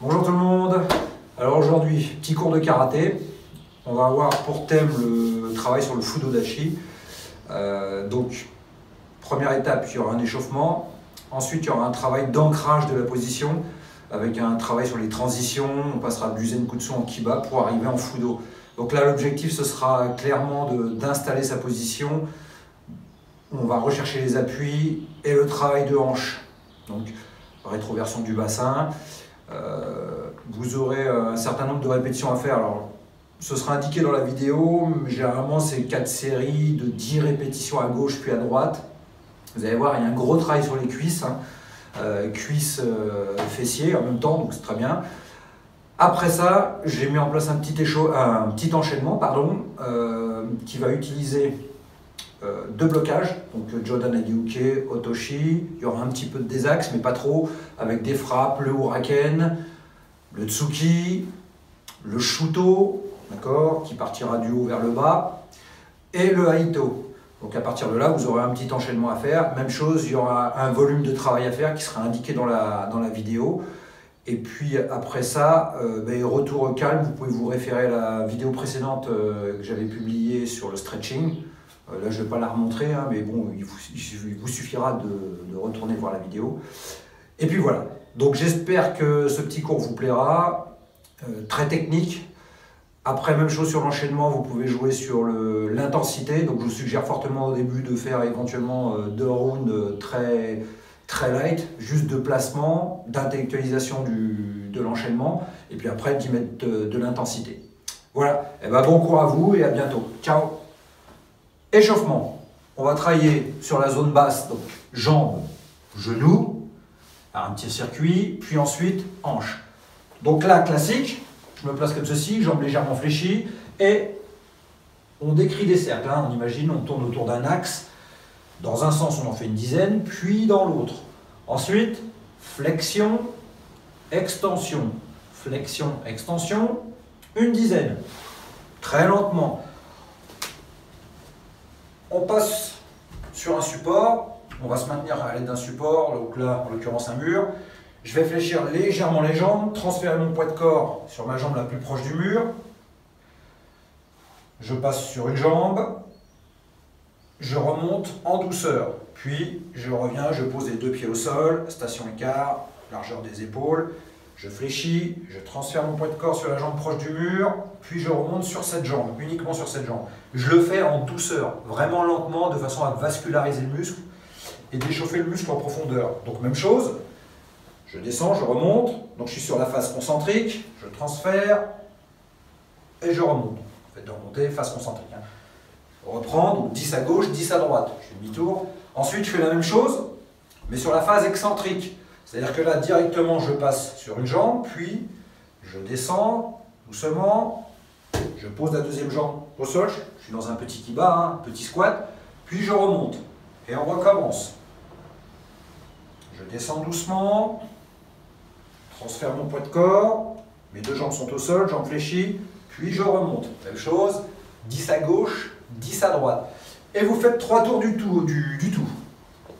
Bonjour tout le monde. Alors aujourd'hui, petit cours de karaté. On va avoir pour thème le travail sur le Fudodashi. Donc, première étape, il y aura un échauffement. Ensuite, il y aura un travail d'ancrage de la position avec un travail sur les transitions. On passera du Zenkutsu en Kiba pour arriver en Fudo. Donc là, l'objectif, ce sera clairement d'installer sa position. On va rechercher les appuis et le travail de hanche. Donc, rétroversion du bassin. Vous aurez un certain nombre de répétitions à faire. Alors, ce sera indiqué dans la vidéo, mais généralement c'est 4 séries de 10 répétitions à gauche puis à droite. Vous allez voir, il y a un gros travail sur les cuisses, cuisses fessiers en même temps, donc c'est très bien. Après ça, j'ai mis en place un petit enchaînement qui va utiliser 2 blocages, donc Jodan Agyuke, Otoshi. Il y aura un petit peu de désaxe, mais pas trop, avec des frappes, le Huraken, le Tsuki, le Shuto, d'accord, qui partira du haut vers le bas, et le Haito. Donc à partir de là, vous aurez un petit enchaînement à faire. Même chose, il y aura un volume de travail à faire qui sera indiqué dans la vidéo. Et puis après ça, retour au calme, vous pouvez vous référer à la vidéo précédente que j'avais publiée sur le stretching. Là, je ne vais pas la remontrer, mais bon, il vous suffira de retourner voir la vidéo. Et puis voilà. Donc j'espère que ce petit cours vous plaira. Très technique. Après, même chose sur l'enchaînement, vous pouvez jouer sur l'intensité. Donc je vous suggère fortement au début de faire éventuellement 2 rounds très light, juste de placement, d'intellectualisation de l'enchaînement, et puis après d'y mettre de l'intensité. Voilà. Et bon cours à vous et à bientôt. Ciao. Échauffement, on va travailler sur la zone basse, donc jambes, genoux, un petit circuit, puis ensuite hanche. Donc là, classique, je me place comme ceci, jambes légèrement fléchies, et on décrit des cercles. On imagine, on tourne autour d'un axe. Dans un sens, on en fait une dizaine, puis dans l'autre. Ensuite, flexion, extension, une dizaine. Très lentement. On passe sur un support, on va se maintenir à l'aide d'un support, donc là en l'occurrence un mur. Je vais fléchir légèrement les jambes, transférer mon poids de corps sur ma jambe la plus proche du mur. Je passe sur une jambe, je remonte en douceur, puis je reviens, je pose les 2 pieds au sol, station écart, largeur des épaules. Je fléchis, je transfère mon poids de corps sur la jambe proche du mur, puis je remonte sur cette jambe, uniquement sur cette jambe. Je le fais en douceur, vraiment lentement, de façon à vasculariser le muscle et d'échauffer le muscle en profondeur. Donc même chose, je descends, je remonte, donc je suis sur la face concentrique, je transfère et je remonte. En fait, de remonter, face concentrique. On reprend, donc 10 à gauche, 10 à droite. Je fais demi-tour. Ensuite, je fais la même chose, mais sur la phase excentrique. C'est-à-dire que là, directement, je passe sur une jambe, puis je descends doucement, je pose la deuxième jambe au sol, je suis dans un petit kiba, un petit squat, puis je remonte, et on recommence. Je descends doucement, transfère mon poids de corps, mes 2 jambes sont au sol, jambes fléchies, puis je remonte. Même chose, 10 à gauche, 10 à droite. Et vous faites 3 tours du tout.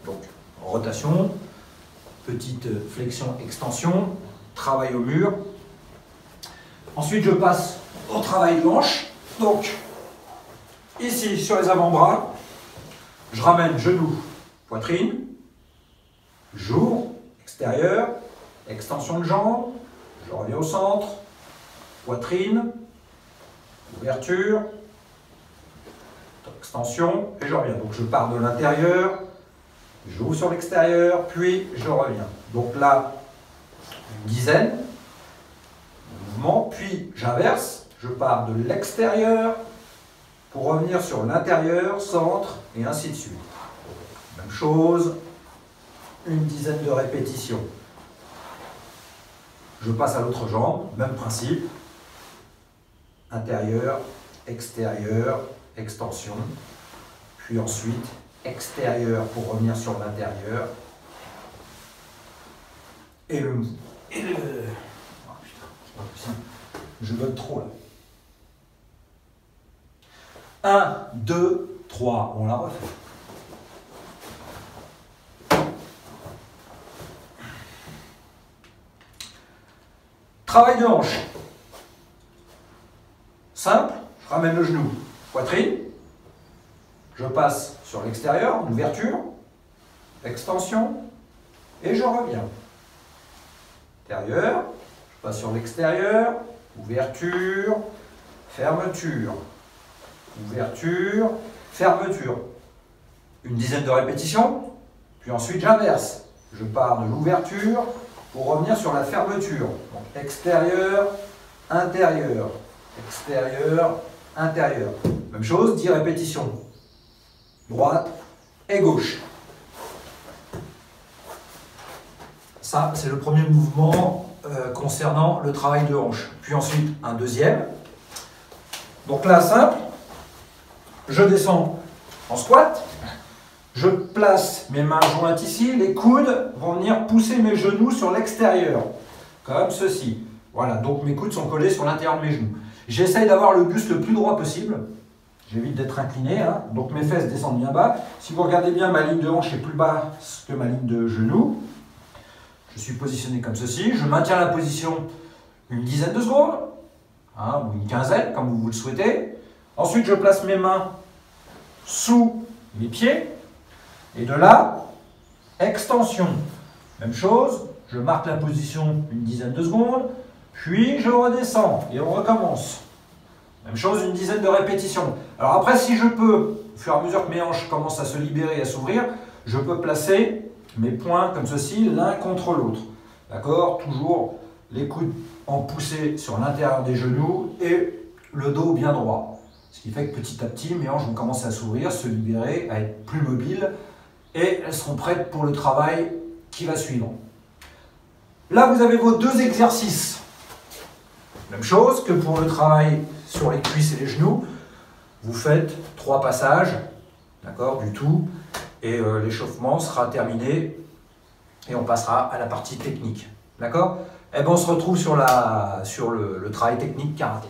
Donc, rotation. Petite flexion, extension, travail au mur. Ensuite, je passe au travail de hanche. Donc, ici, sur les avant-bras, je ramène genou, poitrine, j'ouvre, extérieur, extension de jambe, je reviens au centre, poitrine, ouverture, extension, et je reviens. Donc, je pars de l'intérieur, j'ouvre sur l'extérieur, puis je reviens. Donc là, une dizaine de mouvements, puis j'inverse, je pars de l'extérieur pour revenir sur l'intérieur, centre, et ainsi de suite. Même chose, une dizaine de répétitions. Je passe à l'autre jambe, même principe. Intérieur, extérieur, extension, puis ensuite extérieur pour revenir sur l'intérieur. Et le mouvement. Oh putain, c'est pas possible. Je bug trop là. 1, 2, 3. On la refait. Travail de hanche. Simple, je ramène le genou, poitrine. Je passe sur l'extérieur, ouverture, extension, et je reviens. Intérieur, je passe sur l'extérieur, ouverture, fermeture, ouverture, fermeture. Une dizaine de répétitions, puis ensuite j'inverse. Je pars de l'ouverture pour revenir sur la fermeture. Donc extérieur, intérieur, extérieur, intérieur. Même chose, 10 répétitions. Droite et gauche. Ça, c'est le premier mouvement concernant le travail de hanche. Puis ensuite, un deuxième. Donc là, simple. Je descends en squat. Je place mes mains jointes ici. Les coudes vont venir pousser mes genoux sur l'extérieur. Comme ceci. Voilà, donc mes coudes sont collés sur l'intérieur de mes genoux. J'essaye d'avoir le buste le plus droit possible. J'évite d'être incliné, hein. Donc mes fesses descendent bien bas. Si vous regardez bien, ma ligne de hanche est plus basse que ma ligne de genou. Je suis positionné comme ceci. Je maintiens la position une dizaine de secondes, hein, ou une quinzaine, comme vous le souhaitez. Ensuite, je place mes mains sous mes pieds. Et de là, extension. Même chose, je marque la position une dizaine de secondes. Puis je redescends et on recommence. Même chose, une dizaine de répétitions. Alors après, si je peux, au fur et à mesure que mes hanches commencent à se libérer et à s'ouvrir, je peux placer mes poings comme ceci, l'un contre l'autre. D'accord? Toujours les coudes en poussée sur l'intérieur des genoux et le dos bien droit. Ce qui fait que petit à petit, mes hanches vont commencer à s'ouvrir, se libérer, à être plus mobiles et elles seront prêtes pour le travail qui va suivre. Là, vous avez vos deux exercices. Même chose que pour le travail sur les cuisses et les genoux. Vous faites 3 passages, d'accord, du tout, et l'échauffement sera terminé et on passera à la partie technique. D'accord? Et bien on se retrouve sur le travail technique karaté.